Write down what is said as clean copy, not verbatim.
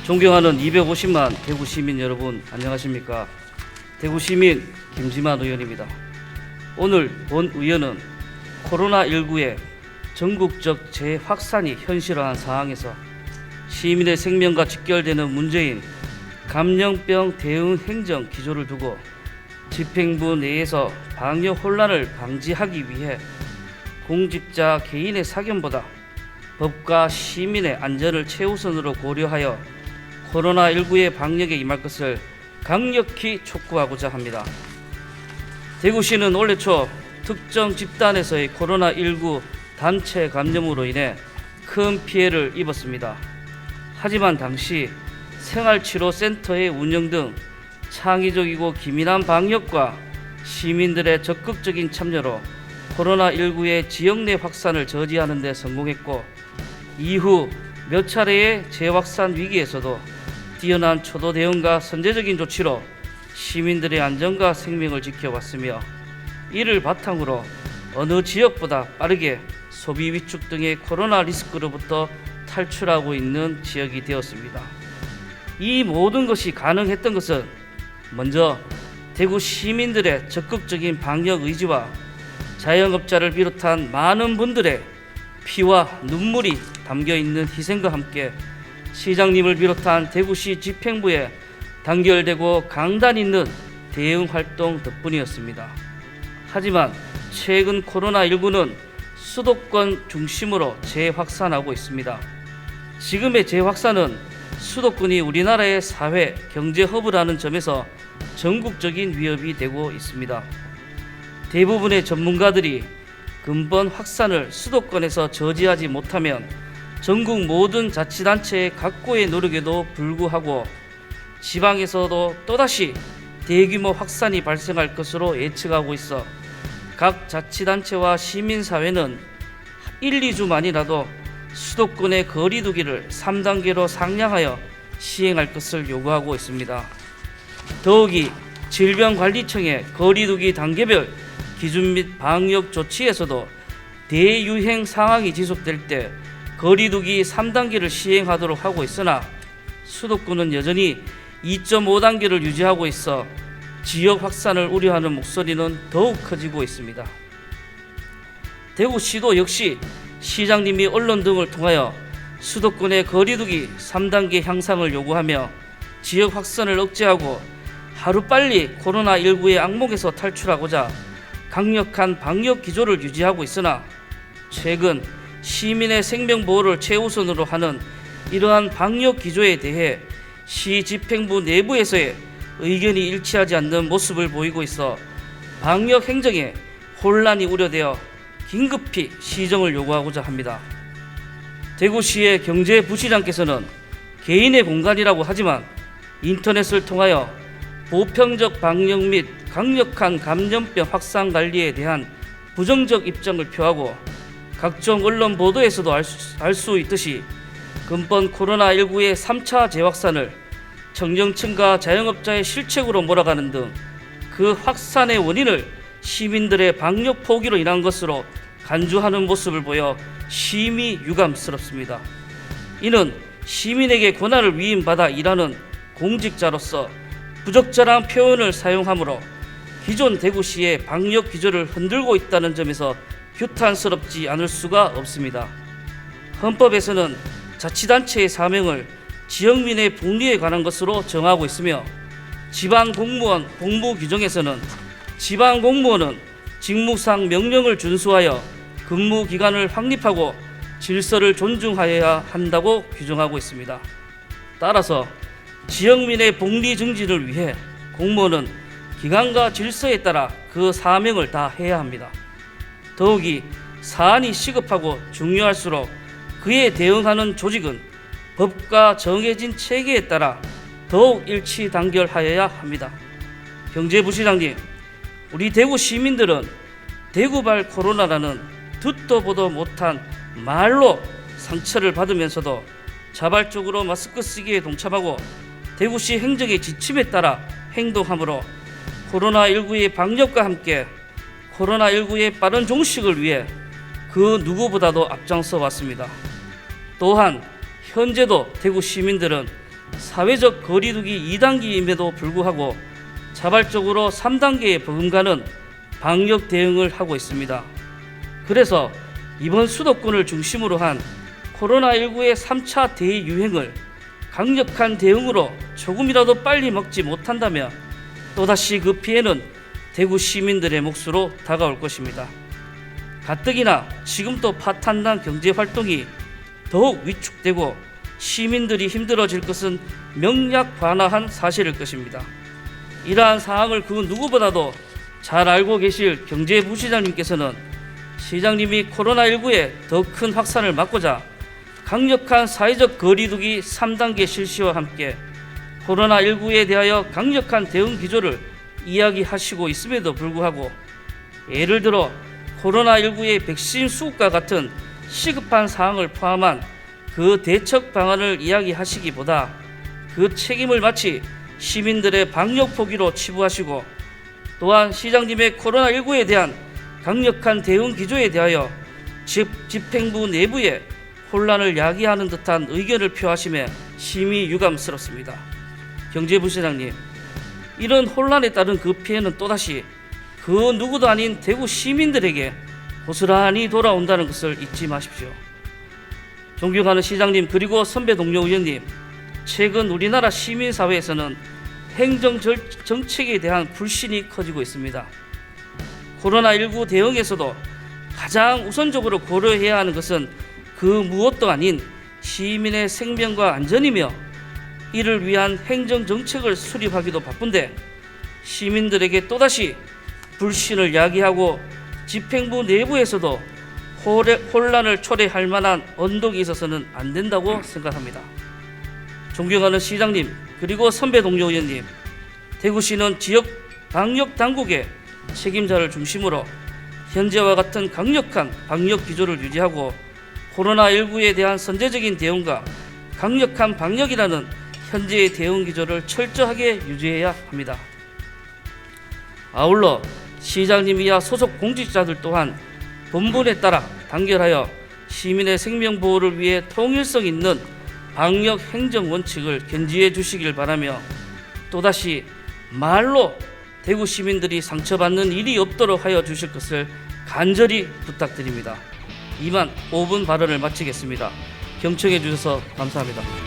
존경하는 250만 대구 시민 여러분, 안녕하십니까? 대구 시민 김지만 의원입니다. 오늘 본 의원은 코로나19의 전국적 재확산이 현실화한 상황에서 시민의 생명과 직결되는 문제인 감염병 대응 행정 기조를 두고 집행부 내에서 방역 혼란을 방지하기 위해 공직자 개인의 사견보다 법과 시민의 안전을 최우선으로 고려하여 코로나19의 방역에 임할 것을 강력히 촉구하고자 합니다. 대구시는 올해 초 특정 집단에서의 코로나19 단체 감염으로 인해 큰 피해를 입었습니다. 하지만 당시 생활치료센터의 운영 등 창의적이고 기민한 방역과 시민들의 적극적인 참여로 코로나19의 지역 내 확산을 저지하는 데 성공했고, 이후 몇 차례의 재확산 위기에서도 뛰어난 초도 대응과 선제적인 조치로 시민들의 안전과 생명을 지켜왔으며, 이를 바탕으로 어느 지역보다 빠르게 소비 위축 등의 코로나 리스크로부터 탈출하고 있는 지역이 되었습니다. 이 모든 것이 가능했던 것은 먼저 대구 시민들의 적극적인 방역 의지와 자영업자를 비롯한 많은 분들의 피와 눈물이 담겨있는 희생과 함께 시장님을 비롯한 대구시 집행부에 단결되고 강단 있는 대응 활동 덕분이었습니다. 하지만 최근 코로나19는 수도권 중심으로 재확산하고 있습니다. 지금의 재확산은 수도권이 우리나라의 사회, 경제 허브라는 점에서 전국적인 위협이 되고 있습니다. 대부분의 전문가들이 근본 확산을 수도권에서 저지하지 못하면 전국 모든 자치단체의 각고의 노력에도 불구하고 지방에서도 또다시 대규모 확산이 발생할 것으로 예측하고 있어 각 자치단체와 시민사회는 1, 2주만이라도 수도권의 거리두기를 3단계로 상향하여 시행할 것을 요구하고 있습니다. 더욱이 질병관리청의 거리두기 단계별 기준 및 방역 조치에서도 대유행 상황이 지속될 때 거리두기 3단계를 시행하도록 하고 있으나 수도권은 여전히 2.5단계를 유지하고 있어 지역 확산을 우려하는 목소리는 더욱 커지고 있습니다. 대구시도 역시 시장님이 언론 등을 통하여 수도권의 거리두기 3단계 향상을 요구하며 지역 확산을 억제하고 하루빨리 코로나19의 악몽에서 탈출하고자 강력한 방역 기조를 유지하고 있으나, 최근 시민의 생명 보호를 최우선으로 하는 이러한 방역 기조에 대해 시 집행부 내부에서의 의견이 일치하지 않는 모습을 보이고 있어 방역 행정에 혼란이 우려되어 긴급히 시정을 요구하고자 합니다. 대구시의 경제부시장께서는 개인의 공간이라고 하지만 인터넷을 통하여 보편적 방역 및 강력한 감염병 확산 관리에 대한 부정적 입장을 표하고 각종 언론 보도에서도 알 수 있듯이 근본 코로나19의 3차 재확산을 청정층과 자영업자의 실책으로 몰아가는 등 그 확산의 원인을 시민들의 방역 포기로 인한 것으로 간주하는 모습을 보여 심히 유감스럽습니다. 이는 시민에게 권한을 위임받아 일하는 공직자로서 부적절한 표현을 사용하므로 기존 대구시의 방역 기조를 흔들고 있다는 점에서 규탄스럽지 않을 수가 없습니다. 헌법에서는 자치단체의 사명을 지역민의 복리에 관한 것으로 정하고 있으며, 지방공무원 공무규정에서는 지방공무원은 직무상 명령을 준수하여 근무기간을 확립하고 질서를 존중하여야 한다고 규정하고 있습니다. 따라서 지역민의 복리 증진을 위해 공무원은 기간과 질서에 따라 그 사명을 다해야 합니다. 더욱이 사안이 시급하고 중요할수록 그에 대응하는 조직은 법과 정해진 체계에 따라 더욱 일치 단결하여야 합니다. 경제부시장님, 우리 대구 시민들은 대구발 코로나라는 듣도 보도 못한 말로 상처를 받으면서도 자발적으로 마스크 쓰기에 동참하고 대구시 행정의 지침에 따라 행동하므로 코로나19의 방역과 함께 코로나19의 빠른 종식을 위해 그 누구보다도 앞장서 왔습니다. 또한 현재도 대구 시민들은 사회적 거리두기 2단계임에도 불구하고 자발적으로 3단계에 버금가는 방역 대응을 하고 있습니다. 그래서 이번 수도권을 중심으로 한 코로나19의 3차 대유행을 강력한 대응으로 조금이라도 빨리 먹지 못한다면 또다시 그 피해는 대구 시민들의 몫으로 다가올 것입니다. 가뜩이나 지금 또 파탄난 경제활동이 더욱 위축되고 시민들이 힘들어질 것은 명약관화한 사실일 것입니다. 이러한 상황을 그 누구보다도 잘 알고 계실 경제부시장님께서는 시장님이 코로나19의 더 큰 확산을 막고자 강력한 사회적 거리두기 3단계 실시와 함께 코로나19에 대하여 강력한 대응 기조를 이야기하시고 있음에도 불구하고 예를 들어 코로나19의 백신 수급과 같은 시급한 사항을 포함한 그 대책 방안을 이야기하시기보다 그 책임을 마치 시민들의 방역 포기로 치부하시고 또한 시장님의 코로나19에 대한 강력한 대응 기조에 대하여 집행부 내부에 혼란을 야기하는 듯한 의견을 표하심에 심히 유감스럽습니다. 경제부시장님, 이런 혼란에 따른 그 피해는 또다시 그 누구도 아닌 대구 시민들에게 고스란히 돌아온다는 것을 잊지 마십시오. 존경하는 시장님 그리고 선배 동료 의원님, 최근 우리나라 시민사회에서는 행정 정책에 대한 불신이 커지고 있습니다. 코로나19 대응에서도 가장 우선적으로 고려해야 하는 것은 그 무엇도 아닌 시민의 생명과 안전이며 이를 위한 행정 정책을 수립하기도 바쁜데 시민들에게 또다시 불신을 야기하고 집행부 내부에서도 혼란을 초래할 만한 언덕이 있어서는 안 된다고 생각합니다. 존경하는 시장님 그리고 선배 동료 의원님, 대구시는 지역 방역 당국의 책임자를 중심으로 현재와 같은 강력한 방역 기조를 유지하고 코로나19에 대한 선제적인 대응과 강력한 방역이라는 현재의 대응 기조를 철저하게 유지해야 합니다. 아울러 시장님이야 소속 공직자들 또한 본분에 따라 단결하여 시민의 생명 보호를 위해 통일성 있는 방역 행정 원칙을 견지해 주시길 바라며 또다시 말로 대구 시민들이 상처받는 일이 없도록 하여 주실 것을 간절히 부탁드립니다. 이만 5분 발언을 마치겠습니다. 경청해 주셔서 감사합니다.